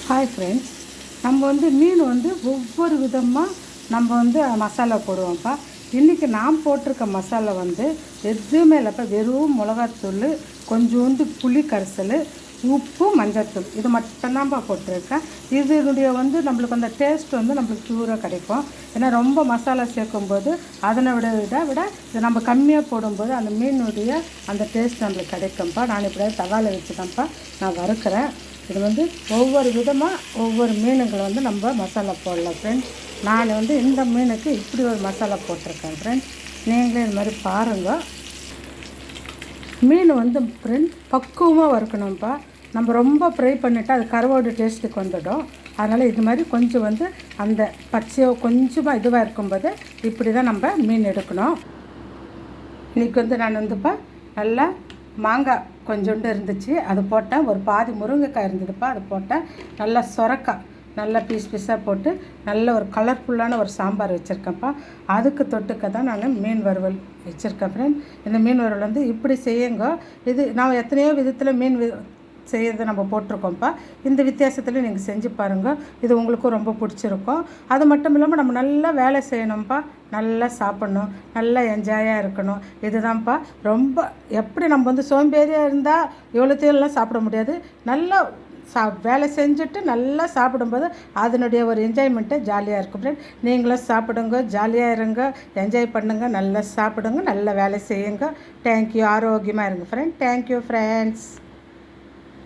Hi friends, நம்ம மீன் ஒவ்வொரு விதமாக நம்ம மசாலா போடுவோம்ப்பா. இன்றைக்கி நான் போட்டிருக்க மசாலா எதுவுமே இல்லைப்பா. வெறும் மிளகாத்தூள், கொஞ்சோண்டு புளி கரைசல், உப்பு, மஞ்சள்தூள், இது மட்டும்தான்ப்பா போட்டிருக்கேன். இதனுடைய நம்மளுக்கு அந்த டேஸ்ட் நம்மளுக்கு ப்யூராக கிடைக்கும். ஏன்னா ரொம்ப மசாலா சேர்க்கும்போது அதனை விட இது நம்ம கம்மியாக போடும்போது அந்த மீனுடைய அந்த டேஸ்ட் நம்மளுக்கு கிடைக்கும்ப்பா. நான் இப்படியே தவாவில் வச்சுதான்ப்பா நான் வறுக்கிறேன். இது ஒவ்வொரு விதமாக ஒவ்வொரு மீனுங்களை நம்ம மசாலா போடலாம் ஃப்ரெண்ட்ஸ். நான் இந்த மீனுக்கு இப்படி ஒரு மசாலா போட்டிருக்கேன் ஃப்ரெண்ட்ஸ். நீங்களே இது மாதிரி பாருங்கள். மீன் ஃப்ரெண்ட் பக்குவமாக வறுக்கணும்ப்பா. நம்ம ரொம்ப ஃப்ரை பண்ணிவிட்டு அது கருவோட டேஸ்ட்டுக்கு வந்துடும். அதனால் இது மாதிரி கொஞ்சம் அந்த பச்சையோ கொஞ்சமாக இதுவாக இருக்கும்போது இப்படி தான் நம்ம மீன் எடுக்கணும். இன்றைக்கி நான் நல்லா மாங்காய் கொஞ்சோண்டு இருந்துச்சு, அது போட்டேன். ஒரு பாதி முருங்கைக்காய் இருந்ததுப்பா, அது போட்டேன். நல்லா சொரக்காய் நல்லா பீஸாக போட்டு நல்ல ஒரு கலர்ஃபுல்லான ஒரு சாம்பார் வச்சுருக்கேன்ப்பா. அதுக்கு தொட்டுக்க தான் நான் மீன் வறுவல் வச்சுருக்கேன் ஃப்ரெண்ட். இந்த மீன் வறுவல் இப்படி செய்யுங்க. இது நான் எத்தனையோ விதத்தில் மீன் செய்யறதை நம்ம போட்டிருக்கோம்ப்பா. இந்த வித்தியாசத்தில் நீங்கள் செஞ்சு பாருங்கள். இது உங்களுக்கும் ரொம்ப பிடிச்சிருக்கும். அது மட்டும் இல்லாமல் நம்ம நல்லா வேலை செய்யணும்ப்பா, நல்லா சாப்பிட்ணும், நல்லா என்ஜாயாக இருக்கணும். இதுதான்ப்பா ரொம்ப எப்படி நம்ம சோம்பேறியாக இருந்தால் எவ்வளோத்தையெல்லாம் சாப்பிட முடியாது. நல்லா வேலை செஞ்சுட்டு நல்லா சாப்பிடும்போது அதனுடைய ஒரு என்ஜாய்மெண்ட்டு ஜாலியாக இருக்கும் ஃப்ரெண்ட். நீங்களும் சாப்பிடுங்க, ஜாலியாக இருங்க, என்ஜாய் பண்ணுங்கள், நல்லா சாப்பிடுங்க, நல்ல வேலை செய்யுங்க. தேங்க்யூ. ஆரோக்கியமாக இருங்க ஃப்ரெண்ட். Thank you friends.